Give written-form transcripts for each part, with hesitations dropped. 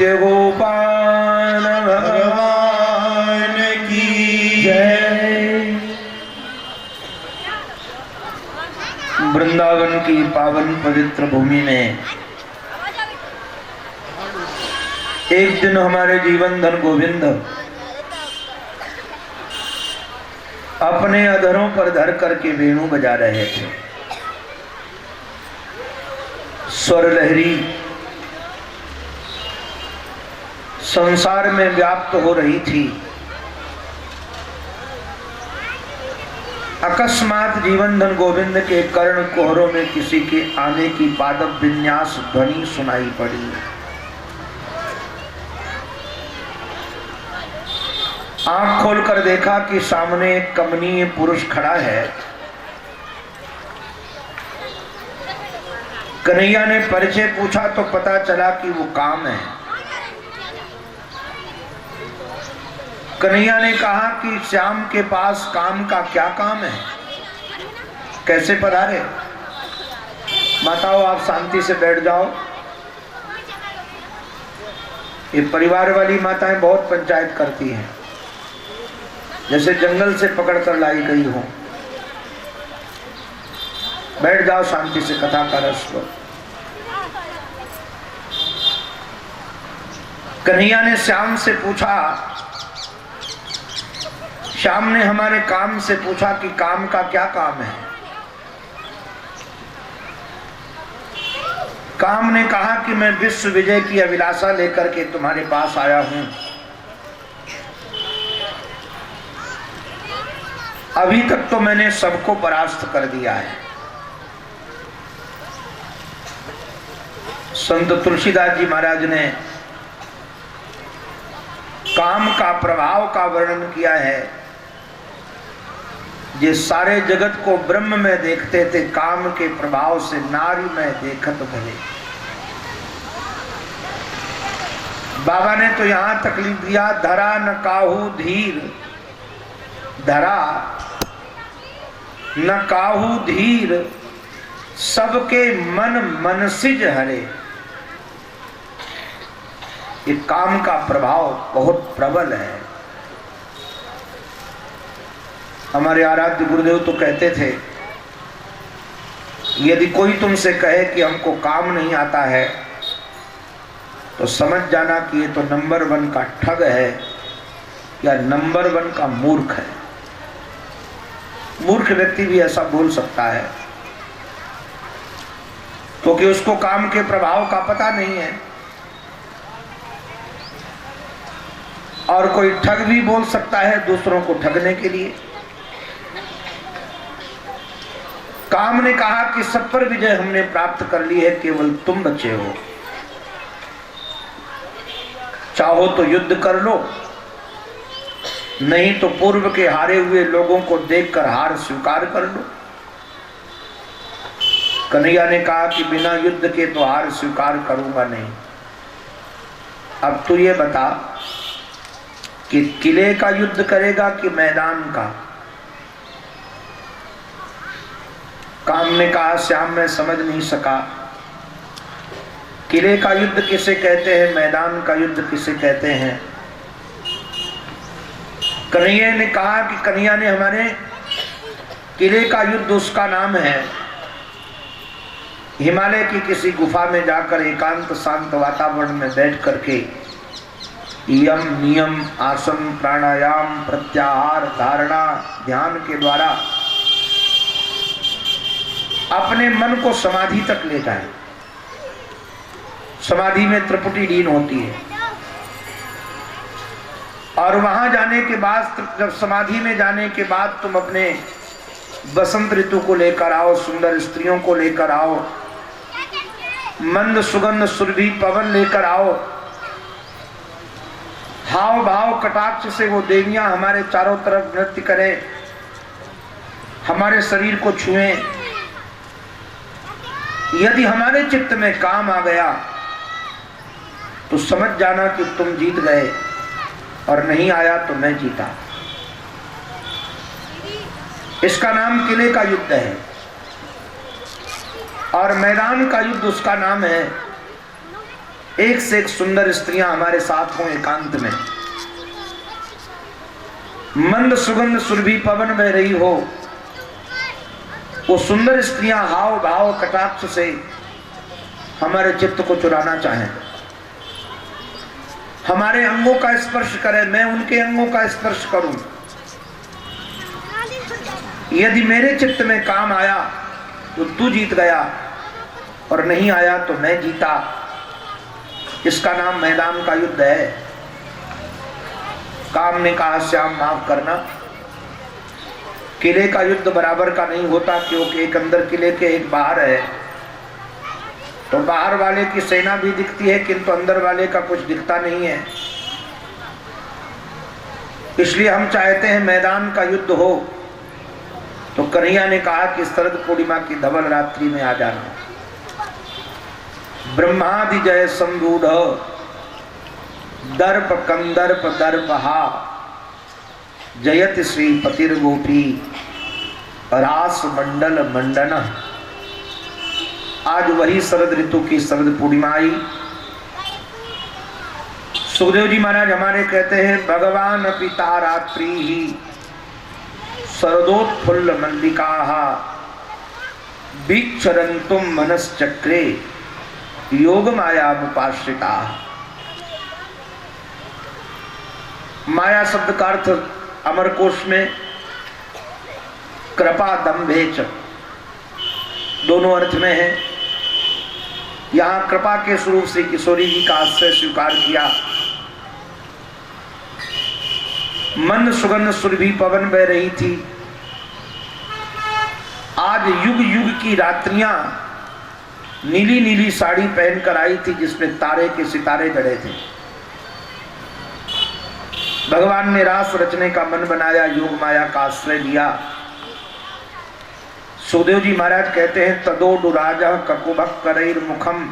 नित्य गोपाल भगवान की जय। वृंदावन की पावन पवित्र भूमि में एक दिन हमारे जीवन धन गोविंद अपने अधरों पर धर करके वेणु बजा रहे थे। स्वर लहरी संसार में व्याप्त हो रही थी। अकस्मात जीवन धन गोविंद के कर्ण कोहरों में किसी के आने की पादप विन्यास ध्वनि सुनाई पड़ी। आंख खोलकर देखा कि सामने एक कमनीय पुरुष खड़ा है। कन्हैया ने परिचय पूछा तो पता चला कि वो काम है। कन्हैया ने कहा कि श्याम के पास काम का क्या काम है, कैसे पधारे? माताओं, आप शांति से बैठ जाओ। ये परिवार वाली माताएं बहुत पंचायत करती हैं, जैसे जंगल से पकड़कर लाई गई हो। बैठ जाओ शांति से, कथा का रस लो। कन्हैया ने श्याम से पूछा, श्याम ने हमारे काम से पूछा कि काम का क्या काम है। काम ने कहा कि मैं विश्व विजय की अभिलाषा लेकर के तुम्हारे पास आया हूं। अभी तक तो मैंने सबको परास्त कर दिया है। संत तुलसीदास जी महाराज ने काम का प्रभाव का वर्णन किया है। ये सारे जगत को ब्रह्म में देखते थे, काम के प्रभाव से नारी में देखत भले। बाबा ने तो यहां तकलीफ दिया, धरा न काहू धीर, धरा न काहू धीर, सबके मन मनसिज हरे। ये काम का प्रभाव बहुत प्रबल है। हमारे आराध्य गुरुदेव तो कहते थे, यदि कोई तुमसे कहे कि हमको काम नहीं आता है तो समझ जाना कि ये तो नंबर 1 का ठग है या नंबर 1 का मूर्ख है। मूर्ख व्यक्ति भी ऐसा बोल सकता है क्योंकि उसको काम के प्रभाव का पता नहीं है। और कोई ठग भी बोल सकता है दूसरों को ठगने के लिए। काम ने कहा कि सब पर विजय हमने प्राप्त कर ली है, केवल तुम बचे हो। चाहो तो युद्ध कर लो, नहीं तो पूर्व के हारे हुए लोगों को देखकर हार स्वीकार कर लो। कन्हैया ने कहा कि बिना युद्ध के तो हार स्वीकार करूंगा नहीं। अब तू ये बता कि किले का युद्ध करेगा कि मैदान का? काम ने कहा, श्याम मैं समझ नहीं सका, किले का युद्ध किसे कहते हैं, मैदान का युद्ध किसे कहते हैं? कन्हैया ने कहा कि कन्हैया ने हमारे किले का युद्ध उसका नाम है हिमालय की किसी गुफा में जाकर एकांत शांत वातावरण में बैठ करके यम नियम आसन प्राणायाम प्रत्याहार धारणा ध्यान के द्वारा अपने मन को समाधि तक ले जाए। समाधि में त्रिपुटी लीन होती है और वहां जाने के बाद, जब समाधि में जाने के बाद तुम अपने बसंत ऋतु को लेकर आओ, सुंदर स्त्रियों को लेकर आओ, मंद सुगंध सुरभि पवन लेकर आओ, हाव भाव कटाक्ष से वो देवियां हमारे चारों तरफ नृत्य करें, हमारे शरीर को छुएं। यदि हमारे चित्त में काम आ गया तो समझ जाना कि तुम जीत गए, और नहीं आया तो मैं जीता। इसका नाम किले का युद्ध है और मैदान का युद्ध उसका नाम है एक से एक सुंदर स्त्रियां हमारे साथ हों एकांत में, मंद सुगंध सुरभि पवन बह रही हो, वो सुंदर स्त्रियां हाव भाव कटाक्ष से हमारे चित्त को चुराना चाहें, हमारे अंगों का स्पर्श करें, मैं उनके अंगों का स्पर्श करूं। यदि मेरे चित्त में काम आया तो तू जीत गया, और नहीं आया तो मैं जीता। इसका नाम मैदान का युद्ध है। काम ने कहा श्याम माफ करना, किले का युद्ध बराबर का नहीं होता, क्योंकि एक अंदर किले के एक बाहर है। तो बाहर वाले की सेना भी दिखती है किंतु अंदर वाले का कुछ दिखता नहीं है। इसलिए हम चाहते हैं मैदान का युद्ध हो। तो कन्हैया ने कहा कि शरद पूर्णिमा की धवल रात्रि में आ जाना। ब्रह्मादि जय संरूढ़ दर्प कंदर्प दर्पहा जयति श्री पतिर्गोपी रास मंडल मंडन। आज वही शरद ऋतु की शरद पूर्णिमा आई। सुखदेव जी महाराज हमारे कहते हैं भगवान पिता रात्रि ही शरदोत्फुल्ल मल्लिकाः विचरन्तुम मनश्चक्रे योग मायामुपाश्रिता। माया शब्द का अर्थ अमरकोश में कृपा दंभेच दोनों अर्थ में है। यहां कृपा के स्वरूप से किशोरी जी का आश्रय स्वीकार किया। मंद सुगंध सुरभि पवन बह रही थी। आज युग युग की रात्रियां नीली नीली साड़ी पहनकर आई थी जिसमें तारे के सितारे जड़े थे। भगवान ने रास रचने का मन बनाया, योग माया का आश्रय लिया। सुखदेव जी महाराज कहते हैं तदोडु राजा ककुभक करैर मुखम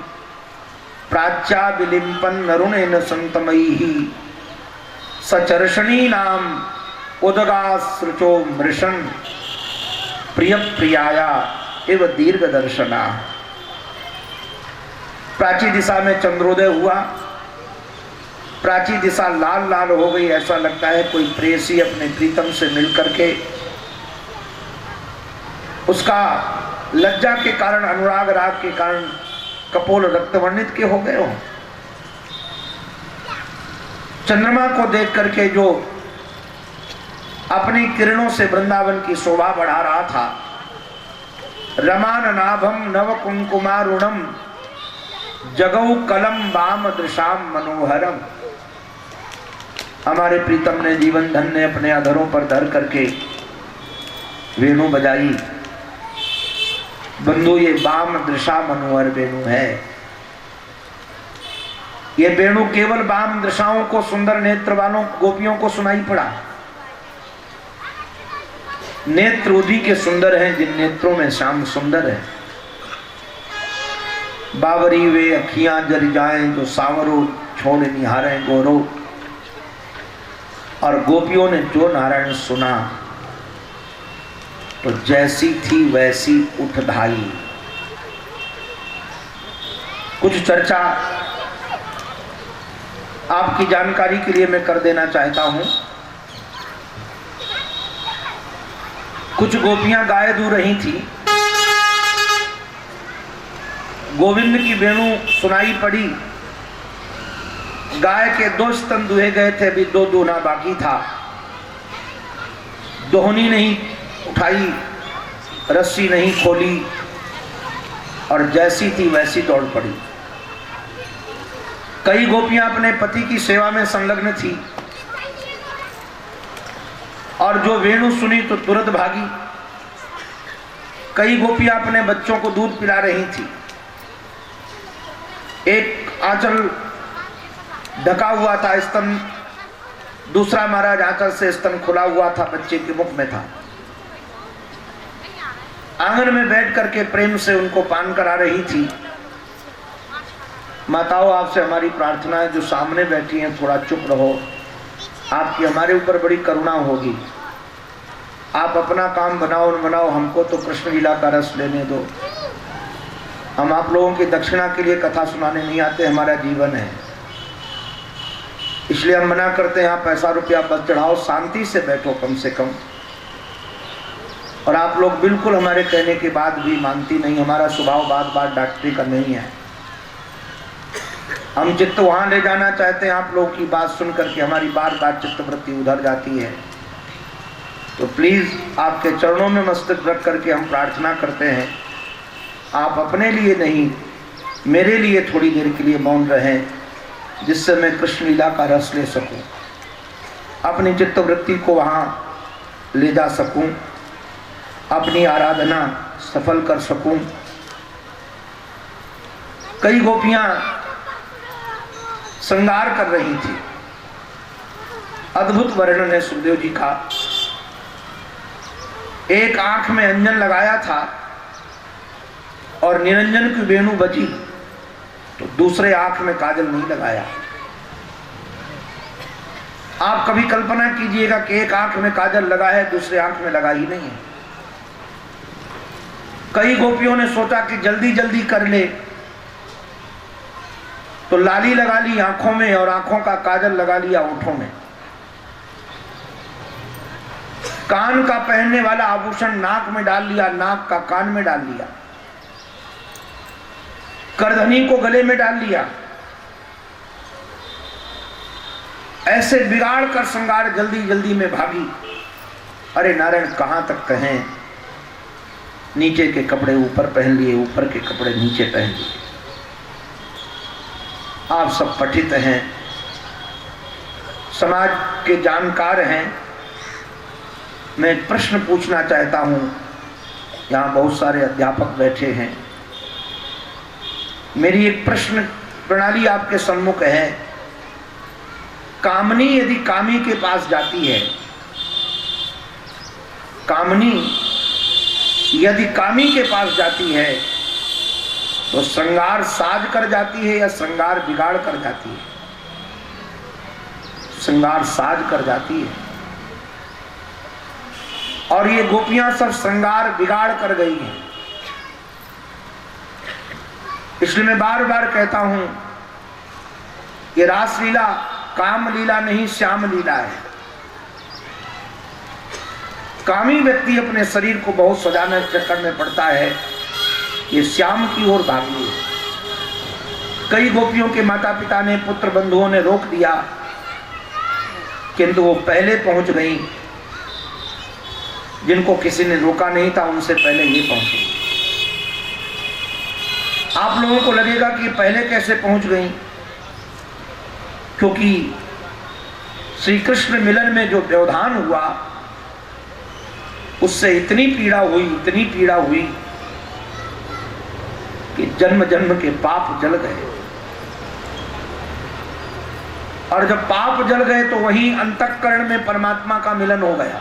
प्राच्या विलिंपन नरुणेन संतमयी सचर्षणी नाम उदगासृचो मृषण प्रिय प्रियाया एव दीर्घ दर्शना। प्राची दिशा में चंद्रोदय हुआ। प्राची दिशा लाल लाल हो गई। ऐसा लगता है कोई प्रेयसी अपने प्रीतम से मिलकर के उसका लज्जा के कारण, अनुराग राग के कारण कपोल रक्त वर्णित के हो गए हो। चंद्रमा को देख करके जो अपनी किरणों से वृंदावन की शोभा बढ़ा रहा था, रमान नाभम नव कुंकुमारुणम जगौ कलम वाम दृशाम मनोहरम। हमारे प्रीतम ने जीवन धन ने अपने अधरों पर धर करके वेणु बजाई। बंधु ये वाम दृशा मनोहर वेणु है। ये वेणु केवल वाम दृशाओं को, सुंदर नेत्र वालों गोपियों को सुनाई पड़ा। नेत्र उदी के सुंदर हैं जिन नेत्रों में श्याम सुंदर है। बावरी वे अखियां जल जाएं जो सावरो छोड़ निहारें गोरो। और गोपियों ने जो नारायण सुना तो जैसी थी वैसी उठ धाई। कुछ चर्चा आपकी जानकारी के लिए मैं कर देना चाहता हूं। कुछ गोपियां गाय दू रही थी। गोविंद की वेणु सुनाई पड़ी। गाय के 2 स्तन दुहे गए थे, अभी 2 दूना बाकी था। दोहनी नहीं उठाई, रस्सी नहीं खोली और जैसी थी वैसी दौड़ पड़ी। कई गोपियां अपने पति की सेवा में संलग्न थी और जो वेणु सुनी तो तुरंत भागी। कई गोपियां अपने बच्चों को दूध पिला रही थी। एक आंचल ढका हुआ था स्तन, दूसरा महाराज आंचल से स्तन खुला हुआ था, बच्चे के मुख में था। आंगन में बैठ करके प्रेम से उनको पान करा रही थी। माताओं, आपसे हमारी प्रार्थना है, जो सामने बैठी हैं थोड़ा चुप रहो। आपकी हमारे ऊपर बड़ी करुणा होगी। आप अपना काम बनाओ न बनाओ, हमको तो कृष्ण लीला का रस लेने दो। हम आप लोगों की दक्षिणा के लिए कथा सुनाने नहीं आते, हमारा जीवन है, इसलिए हम मना करते हैं यहाँ पैसा रुपया बस चढ़ाओ, शांति से बैठो कम से कम। और आप लोग बिल्कुल हमारे कहने के बाद भी मानती नहीं। हमारा स्वभाव बात बात डांटने का नहीं है। हम चित्त वहां ले जाना चाहते हैं, आप लोगों की बात सुन करके हमारी बार बार चित्तवृत्ति उधर जाती है। तो प्लीज आपके चरणों में मस्तक रख करके हम प्रार्थना करते हैं, आप अपने लिए नहीं मेरे लिए थोड़ी देर के लिए मौन रहें, जिससे मैं कृष्ण लीला का रस ले सकूं, अपनी चित्तवृत्ति को वहां ले जा सकूं, अपनी आराधना सफल कर सकूं। कई गोपियां श्रृंगार कर रही थी। अद्भुत वर्णन है सुखदेव जी का। एक आंख में अंजन लगाया था और निरंजन की वेणु बजी, तो दूसरे आंख में काजल नहीं लगाया। आप कभी कल्पना कीजिएगा कि एक आंख में काजल लगा है, दूसरे आंख में लगा ही नहीं है। कई गोपियों ने सोचा कि जल्दी जल्दी कर ले, तो लाली लगा ली आंखों में और आंखों का काजल लगा लिया होठों में। कान का पहनने वाला आभूषण नाक में डाल लिया, नाक का कान में डाल लिया। करधनी को गले में डाल लिया। ऐसे बिगाड़ कर श्रृंगार जल्दी जल्दी में भागी। अरे नारायण, कहां तक कहें, नीचे के कपड़े ऊपर पहन लिए, ऊपर के कपड़े नीचे पहन लिए। आप सब पठित हैं, समाज के जानकार हैं। मैं एक प्रश्न पूछना चाहता हूं, यहां बहुत सारे अध्यापक बैठे हैं। मेरी एक प्रश्न प्रणाली आपके सम्मुख है। कामनी यदि कामी के पास जाती है, कामनी यदि कामी के पास जाती है, तो श्रृंगार साज कर जाती है या श्रृंगार बिगाड़ कर जाती है? श्रृंगार साज कर जाती है। और ये गोपियां सब श्रृंगार बिगाड़ कर गई हैं। इसलिए मैं बार बार कहता हूं, ये रासलीला काम लीला नहीं, श्याम लीला है। कामी व्यक्ति अपने शरीर को बहुत सजाने चक्कर में पड़ता है, ये श्याम की ओर भागी है। कई गोपियों के माता पिता ने, पुत्र बंधुओं ने रोक दिया, किंतु वो पहले पहुंच गई। जिनको किसी ने रोका नहीं था, उनसे पहले ये पहुंची। आप लोगों को लगेगा कि पहले कैसे पहुंच गई, क्योंकि श्री कृष्ण मिलन में जो व्यवधान हुआ, उससे इतनी पीड़ा हुई कि जन्म जन्म के पाप जल गए। और जब पाप जल गए तो वहीं अंतःकरण में परमात्मा का मिलन हो गया।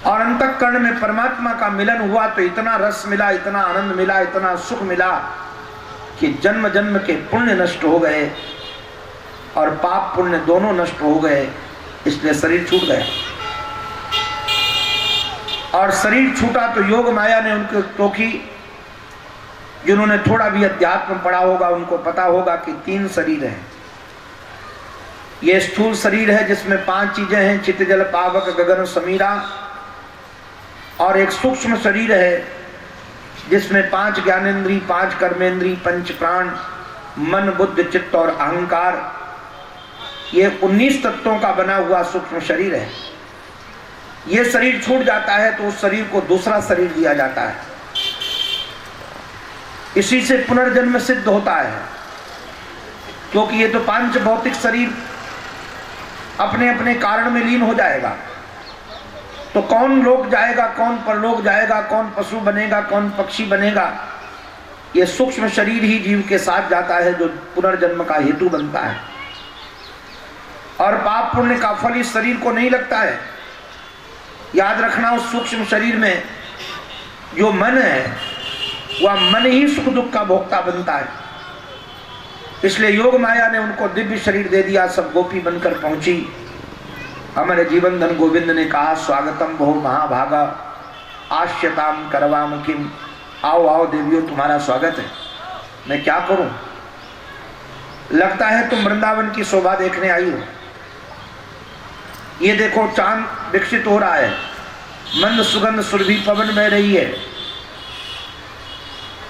और अंतःकरण में परमात्मा का मिलन हुआ तो इतना रस मिला, इतना आनंद मिला, इतना सुख मिला कि जन्म जन्म के पुण्य नष्ट हो गए और पाप पुण्य दोनों नष्ट हो गए। इसलिए शरीर छूट गया। और शरीर छूटा तो योग माया ने उनको टोकी। जिन्होंने थोड़ा भी अध्यात्म पढ़ा होगा उनको पता होगा कि 3 शरीर हैं। ये स्थूल शरीर है जिसमें 5 चीजें हैं, चित्त जल पावक गगन समीरा। और एक सूक्ष्म शरीर है जिसमें 5 ज्ञानेंद्री, 5 कर्मेंद्री, 5 प्राण, मन बुद्ध चित्त और अहंकार, ये 19 तत्वों का बना हुआ सूक्ष्म शरीर है। ये शरीर छूट जाता है तो उस शरीर को दूसरा शरीर दिया जाता है। इसी से पुनर्जन्म सिद्ध होता है, क्योंकि ये तो 5 भौतिक शरीर अपने अपने कारण में लीन हो जाएगा। तो कौन लोक जाएगा, कौन परलोक जाएगा, कौन पशु बनेगा, कौन पक्षी बनेगा, ये सूक्ष्म शरीर ही जीव के साथ जाता है, जो पुनर्जन्म का हेतु बनता है। और पाप पुण्य का फल इस शरीर को नहीं लगता है। याद रखना, उस सूक्ष्म शरीर में जो मन है वह मन ही सुख दुख का भोक्ता बनता है। इसलिए योग माया ने उनको दिव्य शरीर दे दिया। सब गोपी बनकर पहुंची। हमारे जीवन धन गोविंद ने कहा, स्वागतम बहु महाभागा आश्यताम करवाम किम। आओ आओ देवियों, तुम्हारा स्वागत है। मैं क्या करूं? लगता है तुम वृंदावन की शोभा देखने आई हो। ये देखो चांद विकसित हो रहा है, मंद सुगंध सुरभि पवन बह रही है,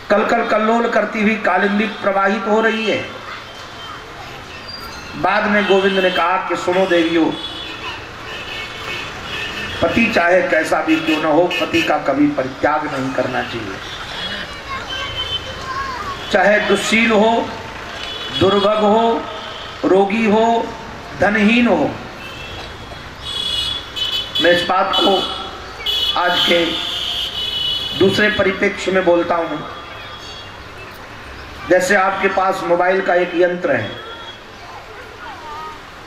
कलकल कल्लोल करती हुई कालिंदी प्रवाहित हो रही है। बाद में गोविंद ने कहा कि सुनो देवियों, पति चाहे कैसा भी क्यों न हो, पति का कभी परित्याग नहीं करना चाहिए। चाहे दुश्शील हो, दुर्भग हो, रोगी हो, धनहीन हो। मैं इस बात को आज के दूसरे परिप्रेक्ष्य में बोलता हूं। जैसे आपके पास मोबाइल का एक यंत्र है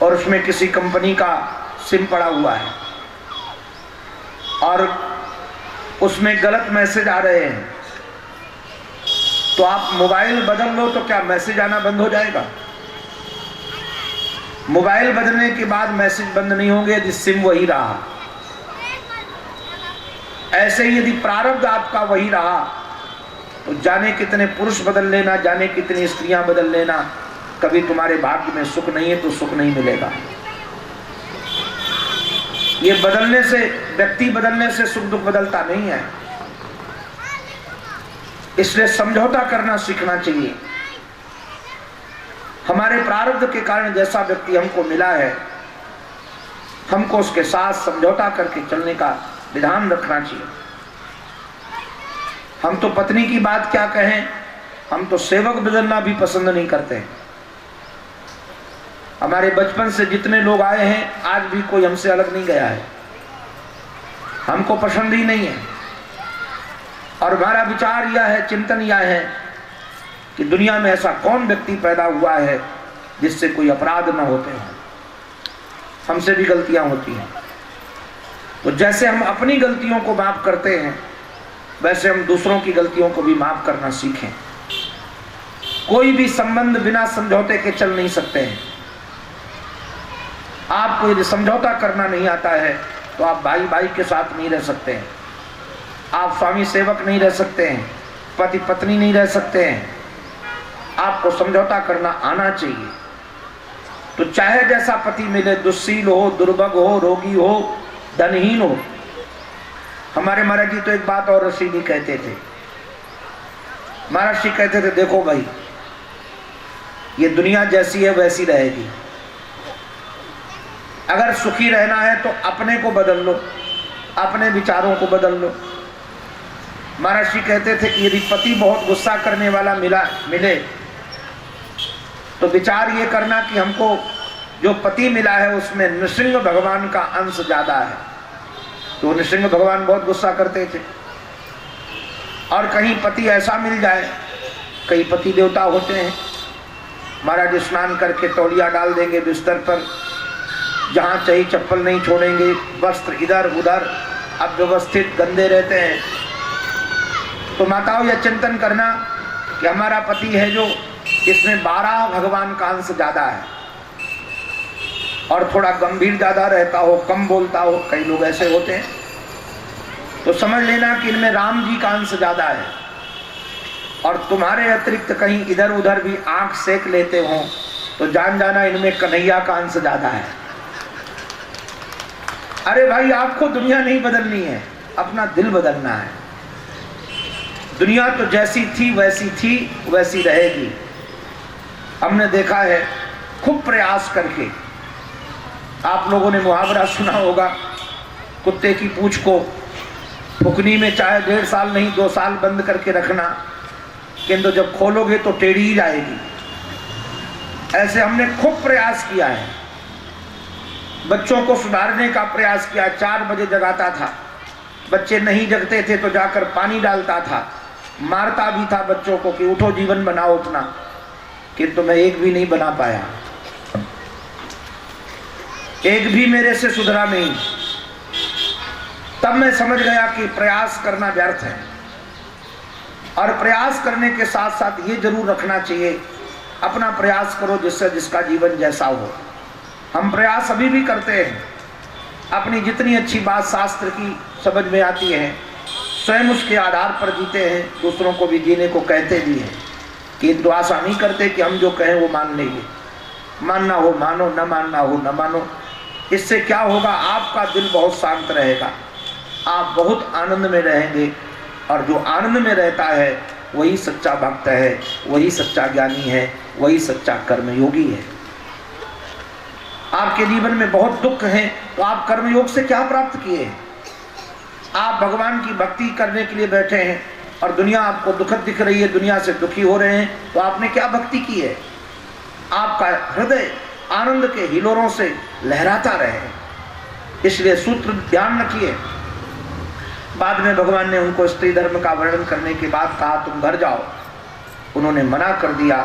और उसमें किसी कंपनी का सिम पड़ा हुआ है और उसमें गलत मैसेज आ रहे हैं, तो आप मोबाइल बदल लो तो क्या मैसेज आना बंद हो जाएगा? मोबाइल बदलने के बाद मैसेज बंद नहीं होंगे यदि सिम वही रहा। ऐसे ही यदि प्रारब्ध आपका वही रहा तो जाने कितने पुरुष बदल लेना, जाने कितनी स्त्रियां बदल लेना, कभी तुम्हारे भाग्य में सुख नहीं है तो सुख नहीं मिलेगा। ये बदलने से, व्यक्ति बदलने से सुख दुख बदलता नहीं है। इसलिए समझौता करना सीखना चाहिए। हमारे प्रारब्ध के कारण जैसा व्यक्ति हमको मिला है, हमको उसके साथ समझौता करके चलने का विधान रखना चाहिए। हम तो पत्नी की बात क्या कहें, हम तो सेवक बदलना भी पसंद नहीं करते हैं। हमारे बचपन से जितने लोग आए हैं, आज भी कोई हमसे अलग नहीं गया है, हमको पसंद ही नहीं है। और हमारा विचार यह है, चिंतन यह है कि दुनिया में ऐसा कौन व्यक्ति पैदा हुआ है जिससे कोई अपराध न होते हो। हमसे भी गलतियां होती हैं, तो जैसे हम अपनी गलतियों को माफ करते हैं वैसे हम दूसरों की गलतियों को भी माफ करना सीखें। कोई भी संबंध बिना समझौते के चल नहीं सकते हैं। आपको यदि समझौता करना नहीं आता है तो आप भाई भाई के साथ नहीं रह सकते हैं, आप स्वामी सेवक नहीं रह सकते हैं, पति पत्नी नहीं रह सकते हैं। आपको समझौता करना आना चाहिए। तो चाहे जैसा पति मिले, दुश्शील हो, दुर्भग हो, रोगी हो, धनहीन हो। हमारे महाराज जी तो एक बात और ऋषि भी कहते थे। महाराज जी कहते थे, देखो भाई, ये दुनिया जैसी है वैसी रहेगी। अगर सुखी रहना है तो अपने को बदल लो, अपने विचारों को बदल लो। महाराज जी कहते थे कि यदि पति बहुत गुस्सा करने वाला मिले तो विचार ये करना कि हमको जो पति मिला है उसमें नृसिंह भगवान का अंश ज्यादा है। तो नृसिंह भगवान बहुत गुस्सा करते थे। और कहीं पति ऐसा मिल जाए, कई पति देवता होते हैं, महाराज स्नान करके तौलिया डाल देंगे बिस्तर पर, जहाँ चाहिए चप्पल नहीं छोड़ेंगे, वस्त्र इधर उधर अव्यवस्थित गंदे रहते हैं। तो माताओं यह चिंतन करना कि हमारा पति है जो, इसमें 12 भगवान का अंश ज्यादा है और थोड़ा गंभीर ज्यादा रहता हो, कम बोलता हो, कई लोग ऐसे होते हैं, तो समझ लेना कि इनमें राम जी का अंश ज्यादा है। और तुम्हारे अतिरिक्त कहीं इधर उधर भी आंख सेक लेते हो तो जान जाना इनमें कन्हैया का अंश ज्यादा है। अरे भाई, आपको दुनिया नहीं बदलनी है, अपना दिल बदलना है। दुनिया तो जैसी थी वैसी रहेगी। हमने देखा है खूब प्रयास करके, आप लोगों ने मुहावरा सुना होगा, कुत्ते की पूंछ को फुकनी में चाहे 1.5 साल नहीं 2 साल बंद करके रखना, किंतु जब खोलोगे तो टेढ़ी ही जाएगी। ऐसे हमने खूब प्रयास किया है, बच्चों को सुधारने का प्रयास किया। 4 बजे जगाता था, बच्चे नहीं जगते थे तो जाकर पानी डालता था, मारता भी था बच्चों को कि उठो जीवन बनाओ उठना, किंतु मैं एक भी नहीं बना पाया, एक भी मेरे से सुधरा नहीं। तब मैं समझ गया कि प्रयास करना व्यर्थ है। और प्रयास करने के साथ साथ ये जरूर रखना चाहिए, अपना प्रयास करो जिससे जिसका जीवन जैसा हो। हम प्रयास अभी भी करते हैं, अपनी जितनी अच्छी बात शास्त्र की समझ में आती है स्वयं उसके आधार पर जीते हैं, दूसरों को भी जीने को कहते भी हैं कि तो आशा नहीं करते कि हम जो कहें वो मान लेंगे। मानना हो मानो, न मानना हो न मानो। इससे क्या होगा, आपका दिल बहुत शांत रहेगा, आप बहुत आनंद में रहेंगे, और जो आनंद में रहता है वही सच्चा भक्त है, वही सच्चा ज्ञानी है, वही सच्चा कर्मयोगी है। आपके जीवन में बहुत दुख है तो आप कर्मयोग से क्या प्राप्त किए हैं? आप भगवान की भक्ति करने के लिए बैठे हैं और दुनिया आपको दुखद दिख रही है, दुनिया से दुखी हो रहे हैं, तो आपने क्या भक्ति की है? आपका हृदय आनंद के हिलोरों से लहराता रहे। इसलिए सूत्र ध्यान रखिए। बाद में भगवान ने उनको स्त्री धर्म का वर्णन करने के बाद कहा तुम घर जाओ। उन्होंने मना कर दिया